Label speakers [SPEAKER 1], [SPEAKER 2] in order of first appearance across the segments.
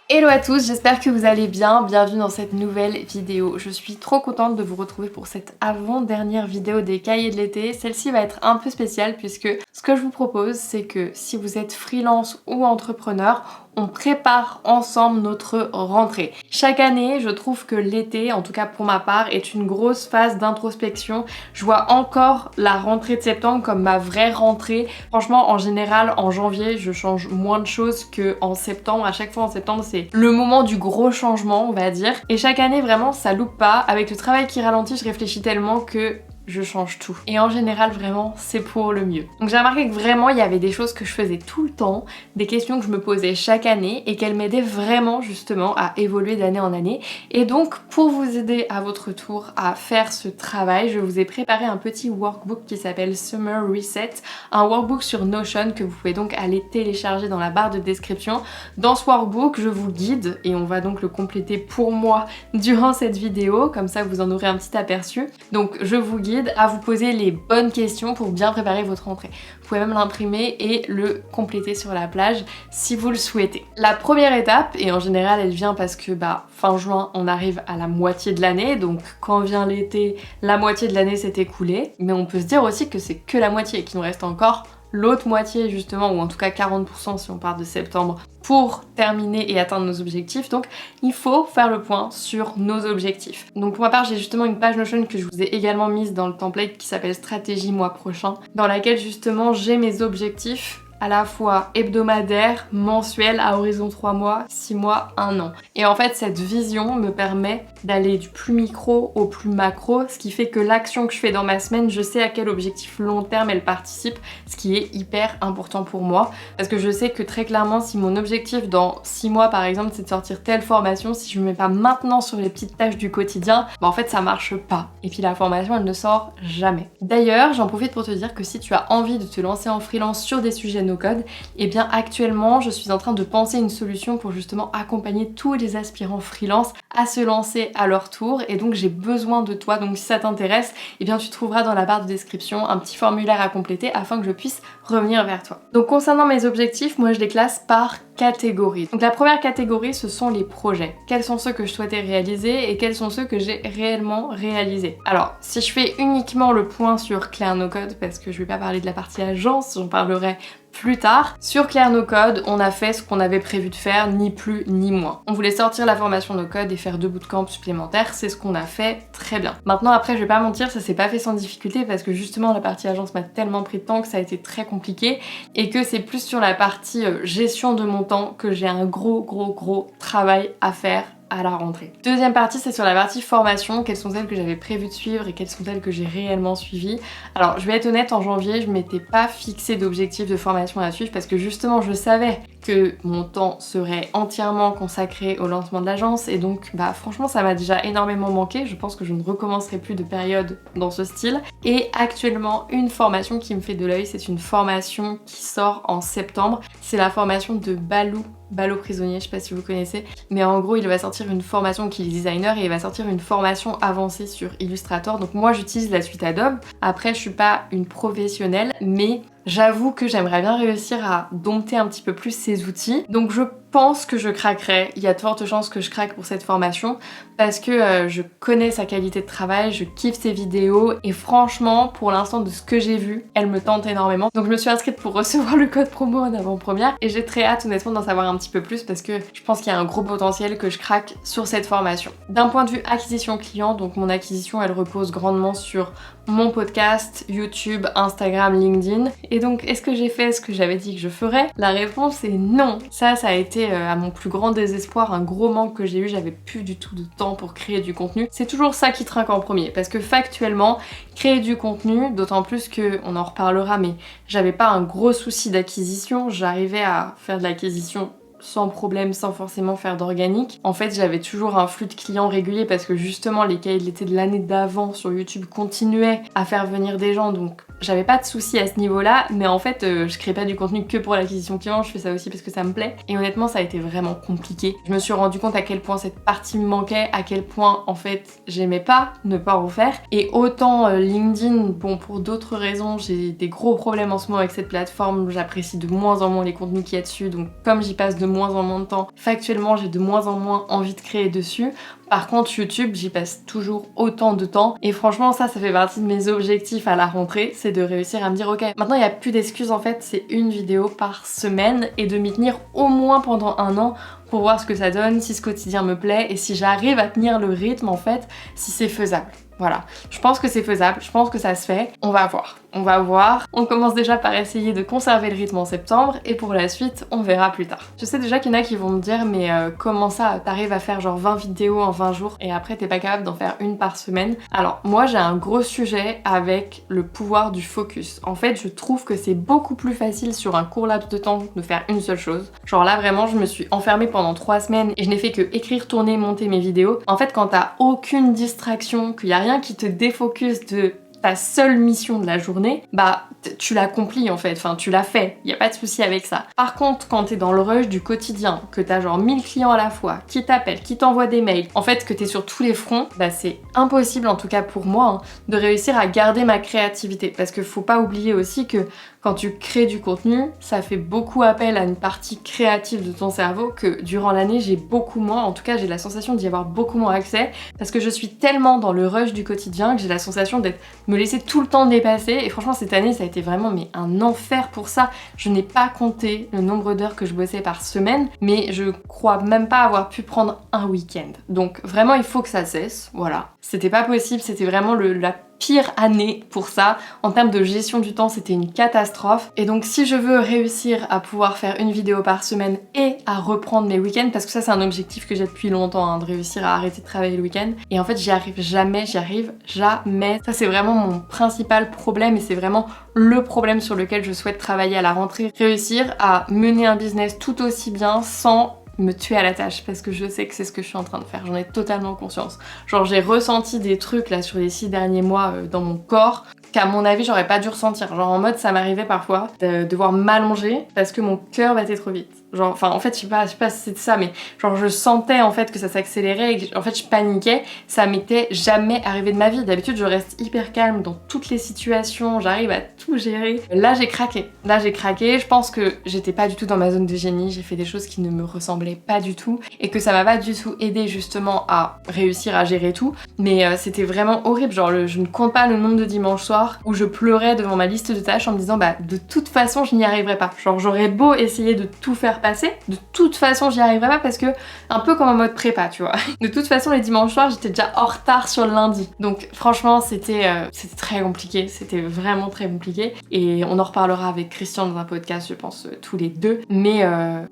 [SPEAKER 1] Hello à tous, j'espère que vous allez bien, bienvenue dans cette nouvelle vidéo. Je suis trop contente de vous retrouver pour cette avant-dernière vidéo des cahiers de l'été. Celle-ci va être un peu spéciale puisque ce que je vous propose, c'est que si vous êtes freelance ou entrepreneur, on prépare ensemble notre rentrée. Chaque année, je trouve que l'été, en tout cas pour ma part, est une grosse phase d'introspection. Je vois encore la rentrée de septembre comme ma vraie rentrée. Franchement, en général, en janvier, je change moins de choses qu'en septembre. À chaque fois en septembre, c'est le moment du gros changement, on va dire. Et chaque année, vraiment, ça loupe pas. Avec le travail qui ralentit, je réfléchis tellement que je change tout. Et en général, vraiment, c'est pour le mieux. Donc j'ai remarqué que vraiment, il y avait des choses que je faisais tout le temps, des questions que je me posais chaque année et qu'elles m'aidaient vraiment justement à évoluer d'année en année. Et donc, pour vous aider à votre tour à faire ce travail, je vous ai préparé un petit workbook qui s'appelle Summer Reset, un workbook sur Notion que vous pouvez donc aller télécharger dans la barre de description. Dans ce workbook, je vous guide et on va donc le compléter pour moi durant cette vidéo, comme ça vous en aurez un petit aperçu. Donc je vous guide à vous poser les bonnes questions pour bien préparer votre rentrée. Vous pouvez même l'imprimer et le compléter sur la plage si vous le souhaitez. La première étape, et en général elle vient parce que fin juin on arrive à la moitié de l'année, donc quand vient l'été, la moitié de l'année s'est écoulée, mais on peut se dire aussi que c'est que la moitié, qu'il nous reste encore l'autre moitié justement, ou en tout cas 40% si on part de septembre, pour terminer et atteindre nos objectifs. Donc il faut faire le point sur nos objectifs. Donc pour ma part, j'ai justement une page Notion que je vous ai également mise dans le template qui s'appelle Stratégie mois prochain, dans laquelle justement j'ai mes objectifs à la fois hebdomadaire, mensuel, à horizon 3 mois, 6 mois, 1 an. Et en fait, cette vision me permet d'aller du plus micro au plus macro, ce qui fait que l'action que je fais dans ma semaine, je sais à quel objectif long terme elle participe, ce qui est hyper important pour moi. Parce que je sais que très clairement, si mon objectif dans 6 mois par exemple, c'est de sortir telle formation, si je me mets pas maintenant sur les petites tâches du quotidien, en fait ça marche pas. Et puis la formation, elle ne sort jamais. D'ailleurs, j'en profite pour te dire que si tu as envie de te lancer en freelance sur des sujets no-code, et bien actuellement je suis en train de penser une solution pour justement accompagner tous les aspirants freelance à se lancer à leur tour, et donc j'ai besoin de toi. Donc si ça t'intéresse, et bien tu trouveras dans la barre de description un petit formulaire à compléter afin que je puisse revenir vers toi. Donc concernant mes objectifs, moi je les classe par catégorie. Donc la première catégorie, ce sont les projets. Quels sont ceux que je souhaitais réaliser et quels sont ceux que j'ai réellement réalisés. Alors si je fais uniquement le point sur Claire No Code, parce que je vais pas parler de la partie agence, j'en parlerai plus tard. Sur Claire No Code, on a fait ce qu'on avait prévu de faire, ni plus ni moins. On voulait sortir la formation No Code et faire 2 bootcamps supplémentaires, c'est ce qu'on a fait, très bien. Maintenant après, je vais pas mentir, ça s'est pas fait sans difficulté parce que justement la partie agence m'a tellement pris de temps que ça a été très compliqué et que c'est plus sur la partie gestion de mon temps que j'ai un gros travail à faire à la rentrée. Deuxième partie, c'est sur la partie formation, quelles sont celles que j'avais prévu de suivre et quelles sont celles que j'ai réellement suivies. Alors je vais être honnête, en janvier je m'étais pas fixé d'objectif de formation à suivre parce que justement je savais que mon temps serait entièrement consacré au lancement de l'agence et donc franchement ça m'a déjà énormément manqué. Je pense que je ne recommencerai plus de période dans ce style. Et actuellement une formation qui me fait de l'œil, c'est une formation qui sort en septembre. C'est la formation de Balot Prisonnier, je sais pas si vous connaissez, mais en gros il va sortir une formation qui est designer et il va sortir une formation avancée sur Illustrator. Donc moi j'utilise la suite Adobe, après je suis pas une professionnelle, mais j'avoue que j'aimerais bien réussir à dompter un petit peu plus ces outils. Donc je pense que je craquerai, il y a de fortes chances que je craque pour cette formation parce que je connais sa qualité de travail, je kiffe ses vidéos et franchement pour l'instant de ce que j'ai vu, elle me tente énormément. Donc je me suis inscrite pour recevoir le code promo en avant-première et j'ai très hâte honnêtement d'en savoir un petit peu plus parce que je pense qu'il y a un gros potentiel que je craque sur cette formation. D'un point de vue acquisition client, donc mon acquisition elle repose grandement sur mon podcast, YouTube, Instagram, LinkedIn. Et donc est-ce que j'ai fait ce que j'avais dit que je ferais? La réponse est non. Ça a été à mon plus grand désespoir un gros manque que j'ai eu, j'avais plus du tout de temps pour créer du contenu. C'est toujours ça qui trinque en premier parce que factuellement, créer du contenu, d'autant plus que, on en reparlera, mais j'avais pas un gros souci d'acquisition, j'arrivais à faire de l'acquisition sans problème, sans forcément faire d'organique. En fait, j'avais toujours un flux de clients régulier parce que justement les cahiers de l'été de l'année d'avant sur YouTube continuaient à faire venir des gens, donc j'avais pas de soucis à ce niveau-là, mais en fait je crée pas du contenu que pour l'acquisition client, je fais ça aussi parce que ça me plaît. Et honnêtement ça a été vraiment compliqué. Je me suis rendu compte à quel point cette partie me manquait, à quel point en fait j'aimais pas ne pas en faire. Et autant LinkedIn, bon pour d'autres raisons, j'ai des gros problèmes en ce moment avec cette plateforme, j'apprécie de moins en moins les contenus qu'il y a dessus, donc comme j'y passe de moins en moins de temps, factuellement j'ai de moins en moins envie de créer dessus. Par contre YouTube, j'y passe toujours autant de temps et franchement ça fait partie de mes objectifs à la rentrée, c'est de réussir à me dire ok, maintenant il n'y a plus d'excuses en fait, c'est une vidéo par semaine et de m'y tenir au moins pendant un an pour voir ce que ça donne, si ce quotidien me plaît et si j'arrive à tenir le rythme en fait, si c'est faisable. Voilà, je pense que c'est faisable, je pense que ça se fait, on va voir. On va voir, on commence déjà par essayer de conserver le rythme en septembre et pour la suite, on verra plus tard. Je sais déjà qu'il y en a qui vont me dire mais comment ça, t'arrives à faire genre 20 vidéos en 20 jours et après t'es pas capable d'en faire une par semaine? Alors moi j'ai un gros sujet avec le pouvoir du focus. En fait je trouve que c'est beaucoup plus facile sur un court laps de temps de faire une seule chose. Genre là vraiment je me suis enfermée pendant 3 semaines et je n'ai fait que écrire, tourner, monter mes vidéos. En fait quand t'as aucune distraction, qu'il y a rien qui te défocus de ta seule mission de la journée, bah tu l'accomplis en fait, enfin tu l'as fait, y a pas de souci avec ça. Par contre quand t'es dans le rush du quotidien, que t'as genre 1000 clients à la fois, qui t'appellent, qui t'envoient des mails, en fait que t'es sur tous les fronts, bah c'est impossible en tout cas pour moi hein, de réussir à garder ma créativité. Parce que faut pas oublier aussi que quand tu crées du contenu, ça fait beaucoup appel à une partie créative de ton cerveau que durant l'année j'ai beaucoup moins, en tout cas j'ai la sensation d'y avoir beaucoup moins accès parce que je suis tellement dans le rush du quotidien que j'ai la sensation d'être me laisser tout le temps dépasser et franchement cette année ça a été vraiment mais un enfer pour ça. Je n'ai pas compté le nombre d'heures que je bossais par semaine mais je crois même pas avoir pu prendre un week-end. Donc vraiment il faut que ça cesse, voilà. C'était pas possible, c'était vraiment la pire année pour ça. En termes de gestion du temps, c'était une catastrophe. Et donc si je veux réussir à pouvoir faire une vidéo par semaine et à reprendre mes week-ends, parce que ça c'est un objectif que j'ai depuis longtemps, hein, de réussir à arrêter de travailler le week-end. Et en fait j'y arrive jamais. Ça c'est vraiment mon principal problème et c'est vraiment le problème sur lequel je souhaite travailler à la rentrée. Réussir à mener un business tout aussi bien sans me tuer à la tâche parce que je sais que c'est ce que je suis en train de faire, j'en ai totalement conscience. Genre j'ai ressenti des trucs là sur les 6 derniers mois dans mon corps qu'à mon avis j'aurais pas dû ressentir. Genre en mode ça m'arrivait parfois de devoir m'allonger parce que mon cœur battait trop vite. Genre enfin en fait je sais pas si c'est ça mais genre je sentais en fait que ça s'accélérait et que, en fait je paniquais. Ça m'était jamais arrivé de ma vie. D'habitude je reste hyper calme dans toutes les situations, j'arrive à tout gérer. Là j'ai craqué, je pense que j'étais pas du tout dans ma zone de génie, j'ai fait des choses qui ne me ressemblaient pas du tout et que ça m'a pas du tout aidé justement à réussir à gérer tout. Mais c'était vraiment horrible, genre je ne compte pas le nombre de dimanches soirs où je pleurais devant ma liste de tâches en me disant bah de toute façon je n'y arriverai pas. Genre j'aurais beau essayer de tout faire passer, de toute façon j'y arriverai pas parce que un peu comme en mode prépa tu vois. De toute façon les dimanches soirs j'étais déjà en retard sur le lundi. Donc franchement c'était très compliqué, c'était vraiment très compliqué et on en reparlera avec Christian dans un podcast je pense tous les deux. Mais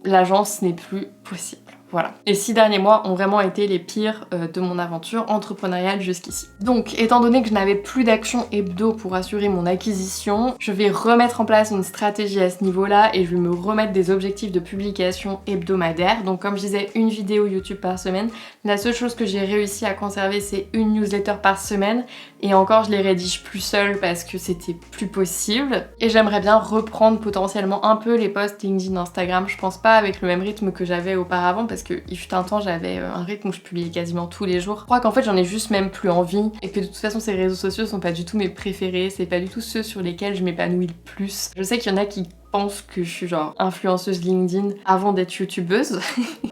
[SPEAKER 1] l'agence n'est plus possible. Voilà. Les 6 derniers mois ont vraiment été les pires de mon aventure entrepreneuriale jusqu'ici. Donc, étant donné que je n'avais plus d'action hebdo pour assurer mon acquisition, je vais remettre en place une stratégie à ce niveau-là et je vais me remettre des objectifs de publication hebdomadaire. Donc, comme je disais, une vidéo YouTube par semaine. La seule chose que j'ai réussi à conserver, c'est une newsletter par semaine. Et encore, je les rédige plus seule parce que c'était plus possible. Et j'aimerais bien reprendre potentiellement un peu les posts LinkedIn, Instagram. Je pense pas avec le même rythme que j'avais auparavant parce que il fut un temps j'avais un rythme où je publiais quasiment tous les jours. Je crois qu'en fait j'en ai juste même plus envie et que de toute façon ces réseaux sociaux sont pas du tout mes préférés, c'est pas du tout ceux sur lesquels je m'épanouis le plus. Je sais qu'il y en a qui pensent que je suis genre influenceuse LinkedIn avant d'être youtubeuse.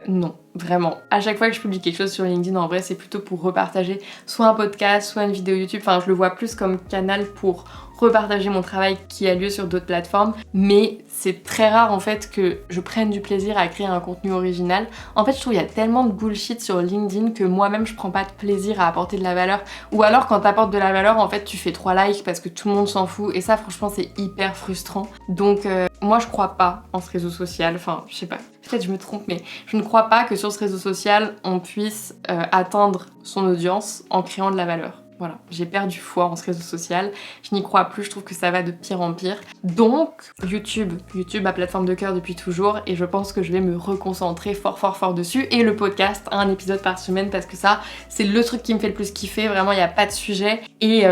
[SPEAKER 1] Non, vraiment. À chaque fois que je publie quelque chose sur LinkedIn, en vrai c'est plutôt pour repartager soit un podcast, soit une vidéo YouTube. Enfin je le vois plus comme canal pour repartager mon travail qui a lieu sur d'autres plateformes, mais c'est très rare en fait que je prenne du plaisir à créer un contenu original. En fait je trouve qu'il y a tellement de bullshit sur LinkedIn que moi-même je prends pas de plaisir à apporter de la valeur, ou alors quand t'apportes de la valeur en fait tu fais 3 likes parce que tout le monde s'en fout et ça franchement c'est hyper frustrant. Donc moi je crois pas en ce réseau social, enfin je sais pas, peut-être je me trompe mais je ne crois pas que sur ce réseau social on puisse atteindre son audience en créant de la valeur. voilà, j'ai perdu foi en ce réseau social, je n'y crois plus, je trouve que ça va de pire en pire. Donc YouTube, ma plateforme de cœur depuis toujours, et je pense que je vais me reconcentrer fort dessus, et le podcast, un épisode par semaine, parce que ça c'est le truc qui me fait le plus kiffer, vraiment il n'y a pas de sujet, et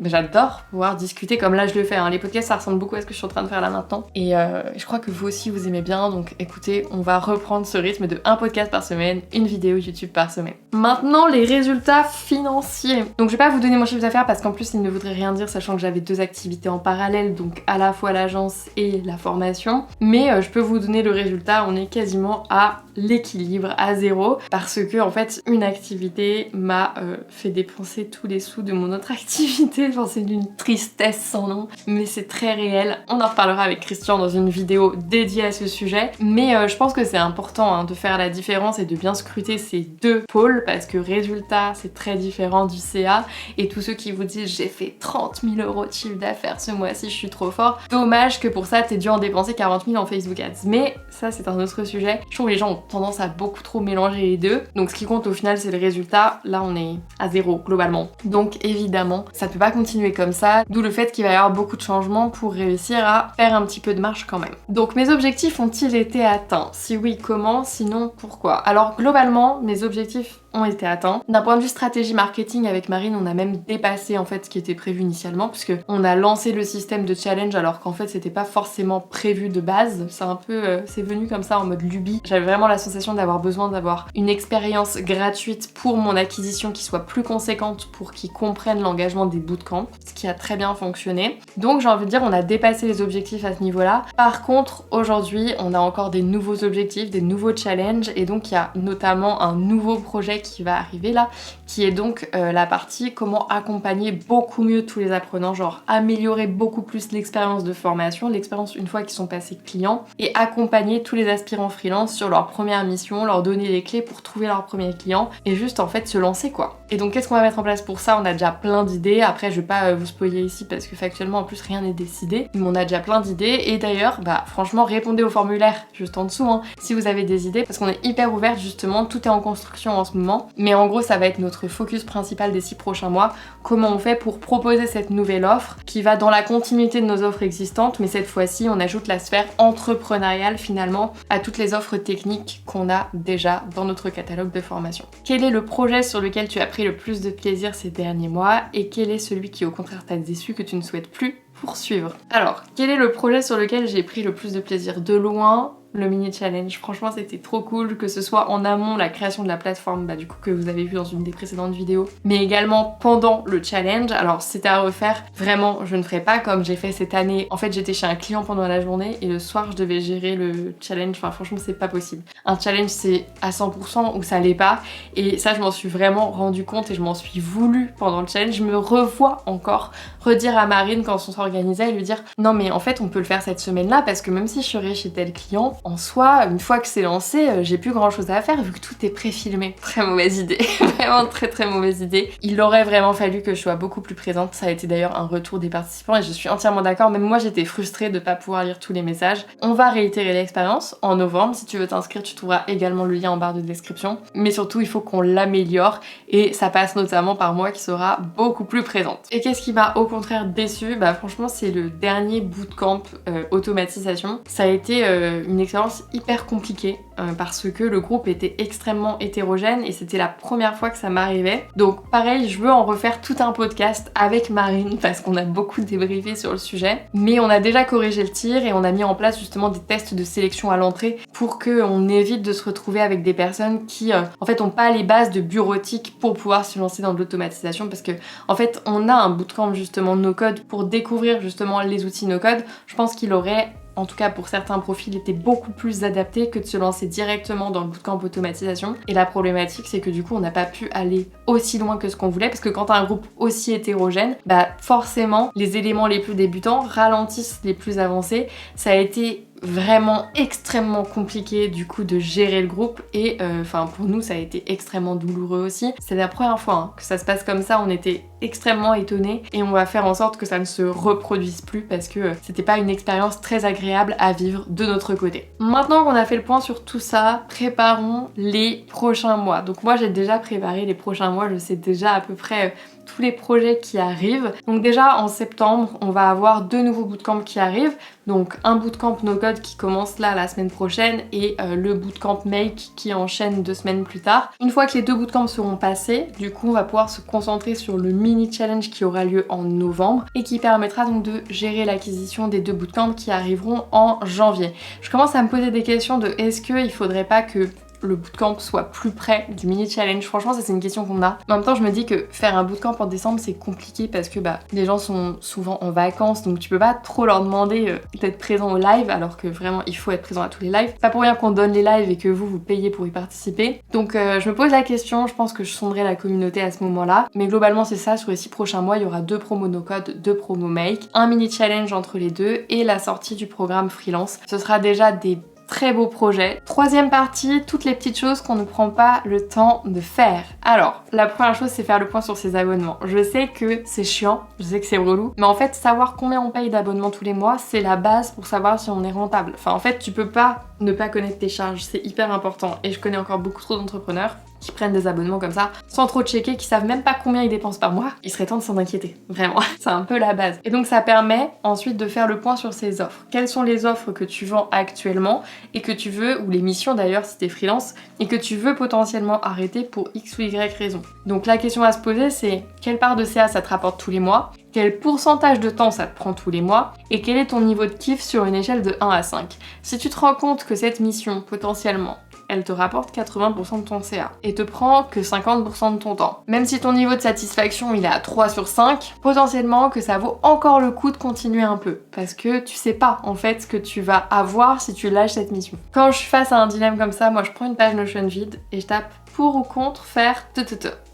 [SPEAKER 1] j'adore pouvoir discuter comme là je le fais, hein. Les podcasts ça ressemble beaucoup à ce que je suis en train de faire là maintenant, et je crois que vous aussi vous aimez bien, donc écoutez, on va reprendre ce rythme de un podcast par semaine, une vidéo YouTube par semaine. Maintenant les résultats financiers. Donc je vais pas vous donner mon chiffre d'affaires parce qu'en plus il ne voudrait rien dire, sachant que j'avais 2 activités en parallèle, donc à la fois l'agence et la formation, mais je peux vous donner le résultat, on est quasiment à l'équilibre, à 0, parce que en fait une activité m'a fait dépenser tous les sous de mon autre activité, enfin c'est d'une tristesse sans nom, mais c'est très réel. On en reparlera avec Christian dans une vidéo dédiée à ce sujet, mais je pense que c'est important hein, de faire la différence et de bien scruter ces 2 pôles, parce que résultat c'est très différent du CA, et tous ceux qui vous disent j'ai fait 30 000 € de chiffre d'affaires ce mois-ci, je suis trop fort, dommage que pour ça t'aies dû en dépenser 40 000 en Facebook Ads, mais ça c'est un autre sujet. Je trouve que les gens ont tendance à beaucoup trop mélanger les deux, donc ce qui compte au final c'est le résultat. Là on est à 0 globalement, donc évidemment ça peut pas continuer comme ça, d'où le fait qu'il va y avoir beaucoup de changements pour réussir à faire un petit peu de marge quand même. Donc mes objectifs ont-ils été atteints? Si oui, comment? Sinon pourquoi? Alors globalement mes objectifs ont été atteints. D'un point de vue stratégie marketing avec Marine, on a même dépassé en fait ce qui était prévu initialement, puisque on a lancé le système de challenge alors qu'en fait c'était pas forcément prévu de base. C'est un peu, c'est venu comme ça en mode lubie. J'avais vraiment la sensation d'avoir besoin d'avoir une expérience gratuite pour mon acquisition qui soit plus conséquente pour qu'ils comprennent l'engagement des bootcamps, ce qui a très bien fonctionné. Donc j'ai envie de dire on a dépassé les objectifs à ce niveau-là. Par contre aujourd'hui on a encore des nouveaux objectifs, des nouveaux challenges, et donc il y a notamment un nouveau projet qui va arriver là, qui est donc la partie comment accompagner beaucoup mieux tous les apprenants, genre améliorer beaucoup plus l'expérience de formation, l'expérience une fois qu'ils sont passés clients, et accompagner tous les aspirants freelance sur leur première mission, leur donner les clés pour trouver leur premier client, et juste en fait se lancer quoi. Et donc qu'est-ce qu'on va mettre en place pour ça? On a déjà plein d'idées, après je vais pas vous spoiler ici parce que factuellement en plus rien n'est décidé, mais on a déjà plein d'idées, et d'ailleurs bah franchement répondez au formulaire juste en dessous hein, si vous avez des idées, parce qu'on est hyper ouverte justement, tout est en construction en ce moment. Mais en gros ça va être notre focus principal des 6 prochains mois, comment on fait pour proposer cette nouvelle offre qui va dans la continuité de nos offres existantes, mais cette fois-ci on ajoute la sphère entrepreneuriale finalement à toutes les offres techniques qu'on a déjà dans notre catalogue de formation. Quel est le projet sur lequel tu as pris le plus de plaisir ces derniers mois, et quel est celui qui au contraire t'a déçu, que tu ne souhaites plus poursuivre? Alors, quel est le projet sur lequel j'ai pris le plus de plaisir? De loin, le mini challenge. Franchement c'était trop cool, que ce soit en amont la création de la plateforme, bah du coup que vous avez vu dans une des précédentes vidéos, mais également pendant le challenge. Alors c'était à refaire, vraiment je ne ferai pas comme j'ai fait cette année. En fait j'étais chez un client pendant la journée et le soir je devais gérer le challenge, enfin franchement c'est pas possible. Un challenge c'est à 100% ou ça l'est pas, et ça je m'en suis vraiment rendu compte et je m'en suis voulu pendant le challenge. Je me revois encore redire à Marine quand on s'organisait et lui dire non mais en fait on peut le faire cette semaine là, parce que même si je serais chez tel client, en soi, une fois que c'est lancé, j'ai plus grand chose à faire vu que tout est préfilmé. Très mauvaise idée, vraiment très mauvaise idée. Il aurait vraiment fallu que je sois beaucoup plus présente, ça a été d'ailleurs un retour des participants et je suis entièrement d'accord, même moi j'étais frustrée de pas pouvoir lire tous les messages. On va réitérer l'expérience en novembre, si tu veux t'inscrire tu trouveras également le lien en barre de description, mais surtout il faut qu'on l'améliore et ça passe notamment par moi qui sera beaucoup plus présente. Et qu'est-ce qui m'a au contraire déçue? Bah franchement c'est le dernier bootcamp automatisation. Ça a été une expérience hyper compliquée parce que le groupe était extrêmement hétérogène et c'était la première fois que ça m'arrivait. Donc pareil, je veux en refaire tout un podcast avec Marine parce qu'on a beaucoup débriefé sur le sujet, mais on a déjà corrigé le tir et on a mis en place justement des tests de sélection à l'entrée pour qu'on évite de se retrouver avec des personnes qui en fait ont pas les bases de bureautique pour pouvoir se lancer dans de l'automatisation, parce que en fait on a un bootcamp justement no-code pour découvrir justement les outils no-code. Je pense qu'il aurait, en tout cas pour certains profils, était beaucoup plus adapté que de se lancer directement dans le bootcamp automatisation. Et la problématique c'est que du coup on n'a pas pu aller aussi loin que ce qu'on voulait, parce que quand t'as un groupe aussi hétérogène, bah forcément les éléments les plus débutants ralentissent les plus avancés. Ça a été vraiment extrêmement compliqué du coup de gérer le groupe et enfin pour nous ça a été extrêmement douloureux aussi. C'est la première fois que ça se passe comme ça, on était extrêmement étonnés et on va faire en sorte que ça ne se reproduise plus parce que c'était pas une expérience très agréable à vivre de notre côté. Maintenant qu'on a fait le point sur tout ça, préparons les prochains mois. Donc moi j'ai déjà préparé les prochains mois, je sais déjà à peu près tous les projets qui arrivent. Donc déjà en septembre, on va avoir 2 nouveaux bootcamps qui arrivent. Donc un bootcamp no code qui commence là la semaine prochaine et le bootcamp make qui enchaîne 2 semaines plus tard. Une fois que les 2 bootcamps seront passés, du coup on va pouvoir se concentrer sur le mini challenge qui aura lieu en novembre et qui permettra donc de gérer l'acquisition des 2 bootcamps qui arriveront en janvier. Je commence à me poser des questions de est-ce qu'il faudrait pas que le bootcamp soit plus près du mini challenge. Franchement ça c'est une question qu'on a. En même temps je me dis que faire un bootcamp en décembre c'est compliqué parce que les gens sont souvent en vacances donc tu peux pas trop leur demander d'être présent au live alors que vraiment il faut être présent à tous les lives. Pas pour rien qu'on donne les lives et que vous payez pour y participer. Donc je me pose la question, je pense que je sonderai la communauté à ce moment-là. Mais globalement c'est ça, sur les 6 prochains mois il y aura 2 promos no code, 2 promos make, un mini challenge entre les deux et la sortie du programme freelance. Ce sera déjà des très beau projet. Troisième partie, toutes les petites choses qu'on ne prend pas le temps de faire. Alors, la première chose, c'est faire le point sur ses abonnements. Je sais que c'est chiant, je sais que c'est relou, mais en fait, savoir combien on paye d'abonnements tous les mois, c'est la base pour savoir si on est rentable. Enfin, en fait, tu peux pas ne pas connaître tes charges, c'est hyper important. Et je connais encore beaucoup trop d'entrepreneurs qui prennent des abonnements comme ça, sans trop checker, qui savent même pas combien ils dépensent par mois. Il serait temps de s'en inquiéter, vraiment. C'est un peu la base. Et donc ça permet ensuite de faire le point sur ses offres. Quelles sont les offres que tu vends actuellement et que tu veux, ou les missions d'ailleurs si t'es freelance, et que tu veux potentiellement arrêter pour X ou Y raison. Donc la question à se poser c'est quelle part de CA ça te rapporte tous les mois, quel pourcentage de temps ça te prend tous les mois, et quel est ton niveau de kiff sur une échelle de 1 à 5. Si tu te rends compte que cette mission, potentiellement, elle te rapporte 80% de ton CA et te prend que 50% de ton temps. Même si ton niveau de satisfaction il est à 3 sur 5, potentiellement que ça vaut encore le coup de continuer un peu parce que tu sais pas en fait ce que tu vas avoir si tu lâches cette mission. Quand je suis face à un dilemme comme ça, moi je prends une page Notion vide et je tape pour ou contre faire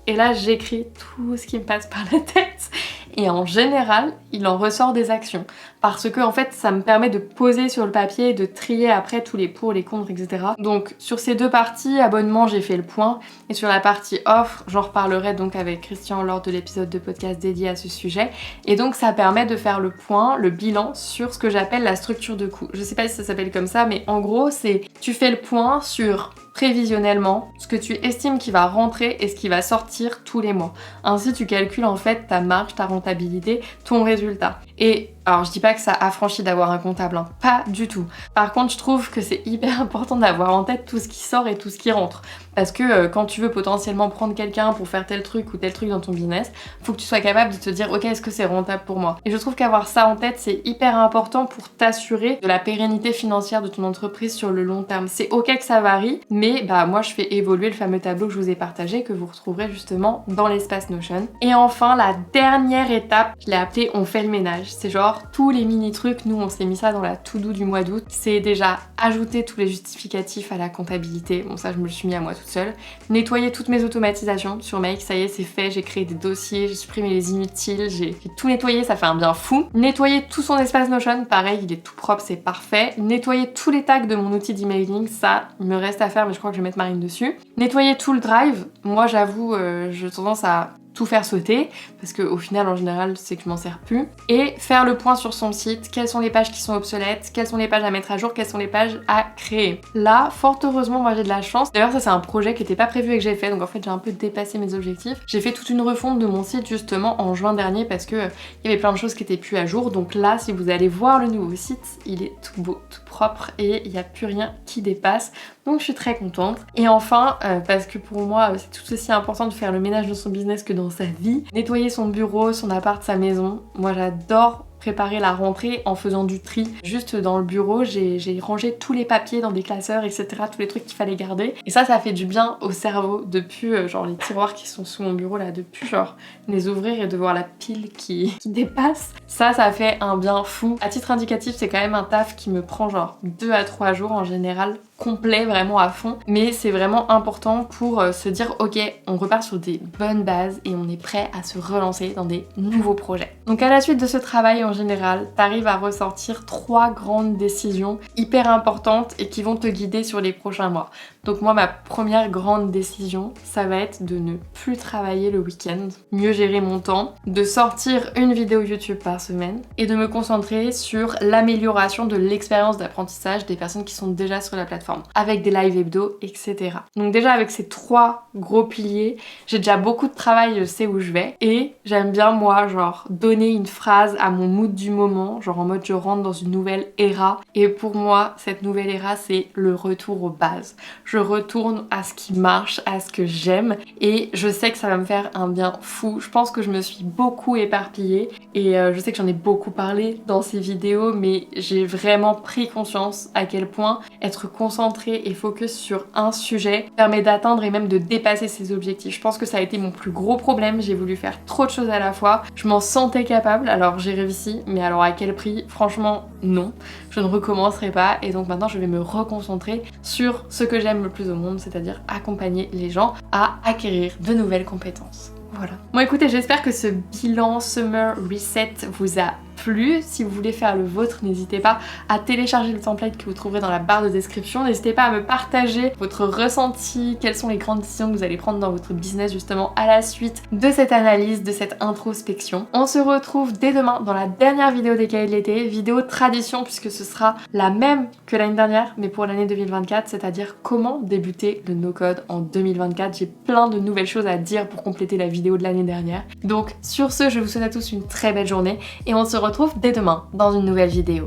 [SPEAKER 1] et là j'écris tout ce qui me passe par la tête et en général il en ressort des actions parce que en fait ça me permet de poser sur le papier et de trier après tous les pour, les contre, etc. Donc sur ces 2 parties, abonnement j'ai fait le point et sur la partie offre j'en reparlerai donc avec Christian lors de l'épisode de podcast dédié à ce sujet et donc ça permet de faire le point, le bilan sur ce que j'appelle la structure de coût. Je sais pas si ça s'appelle comme ça mais en gros c'est tu fais le point sur prévisionnellement ce que tu estimes qui va rentrer et ce qui va sortir tous les mois. Ainsi tu calcules en fait ta marge, ta rentabilité, ton résultat. Et alors je dis pas que ça affranchit d'avoir un comptable, hein, pas du tout. Par contre je trouve que c'est hyper important d'avoir en tête tout ce qui sort et tout ce qui rentre. Parce que quand tu veux potentiellement prendre quelqu'un pour faire tel truc ou tel truc dans ton business, faut que tu sois capable de te dire ok est-ce que c'est rentable pour moi. Et je trouve qu'avoir ça en tête c'est hyper important pour t'assurer de la pérennité financière de ton entreprise sur le long terme. C'est ok que ça varie, mais moi je fais évoluer le fameux tableau que je vous ai partagé que vous retrouverez justement dans l'espace Notion. Et enfin la dernière étape, je l'ai appelée on fait le ménage. C'est genre tous les mini trucs, nous on s'est mis ça dans la to-do du mois d'août. C'est déjà ajouter tous les justificatifs à la comptabilité. Bon ça je me le suis mis à moi toute seule. Nettoyer toutes mes automatisations sur Make, ça y est c'est fait, j'ai créé des dossiers, j'ai supprimé les inutiles, j'ai tout nettoyé, ça fait un bien fou. Nettoyer tout son espace Notion, pareil il est tout propre, c'est parfait. Nettoyer tous les tags de mon outil d'emailing, ça il me reste à faire mais je crois que je vais mettre Marine dessus. Nettoyer tout le drive, moi j'avoue j'ai tendance à tout faire sauter parce qu'au final en général c'est que je m'en sers plus et faire le point sur son site, quelles sont les pages qui sont obsolètes, quelles sont les pages à mettre à jour, quelles sont les pages à créer. Là fort heureusement moi j'ai de la chance, d'ailleurs ça c'est un projet qui était pas prévu et que j'ai fait donc en fait j'ai un peu dépassé mes objectifs. J'ai fait toute une refonte de mon site justement en juin dernier parce que il y avait plein de choses qui étaient plus à jour donc là si vous allez voir le nouveau site il est tout beau, tout propre et il n'y a plus rien qui dépasse donc je suis très contente. Et enfin parce que pour moi c'est tout aussi important de faire le ménage de son business que dans sa vie. Nettoyer son bureau, son appart, sa maison. Moi j'adore préparer la rentrée en faisant du tri. Juste dans le bureau, j'ai rangé tous les papiers dans des classeurs, etc. Tous les trucs qu'il fallait garder. Et ça fait du bien au cerveau de plus, genre les tiroirs qui sont sous mon bureau là, de plus genre les ouvrir et de voir la pile qui dépasse. Ça fait un bien fou. À titre indicatif, c'est quand même un taf qui me prend genre 2 à 3 jours en général complet, vraiment à fond, mais c'est vraiment important pour se dire ok, on repart sur des bonnes bases et on est prêt à se relancer dans des nouveaux projets. Donc à la suite de ce travail en général, t'arrives à ressortir 3 grandes décisions hyper importantes et qui vont te guider sur les prochains mois. Donc moi ma première grande décision, ça va être de ne plus travailler le week-end, mieux gérer mon temps, de sortir une vidéo YouTube par semaine et de me concentrer sur l'amélioration de l'expérience d'apprentissage des personnes qui sont déjà sur la plateforme. plateforme, avec des lives hebdo, etc. Donc déjà avec ces 3 gros piliers, j'ai déjà beaucoup de travail, je sais où je vais, et j'aime bien moi genre donner une phrase à mon mood du moment, genre en mode je rentre dans une nouvelle era, et pour moi cette nouvelle era c'est le retour aux bases. Je retourne à ce qui marche, à ce que j'aime, et je sais que ça va me faire un bien fou. Je pense que je me suis beaucoup éparpillée, et je sais que j'en ai beaucoup parlé dans ces vidéos, mais j'ai vraiment pris conscience à quel point être concentré et focus sur un sujet permet d'atteindre et même de dépasser ses objectifs. Je pense que ça a été mon plus gros problème, j'ai voulu faire trop de choses à la fois, je m'en sentais capable, alors j'ai réussi, mais alors à quel prix? Franchement non, je ne recommencerai pas, et donc maintenant je vais me reconcentrer sur ce que j'aime le plus au monde, c'est-à-dire accompagner les gens à acquérir de nouvelles compétences. Voilà. Bon écoutez, j'espère que ce bilan Summer Reset vous a plu. Si vous voulez faire le vôtre, n'hésitez pas à télécharger le template que vous trouverez dans la barre de description. N'hésitez pas à me partager votre ressenti, quelles sont les grandes décisions que vous allez prendre dans votre business justement à la suite de cette analyse, de cette introspection. On se retrouve dès demain dans la dernière vidéo des cahiers de l'été, vidéo tradition puisque ce sera la même que l'année dernière mais pour l'année 2024, c'est-à-dire comment débuter le no-code en 2024. J'ai plein de nouvelles choses à dire pour compléter la vidéo de l'année dernière. Donc sur ce, je vous souhaite à tous une très belle journée et on se retrouve dès demain dans une nouvelle vidéo.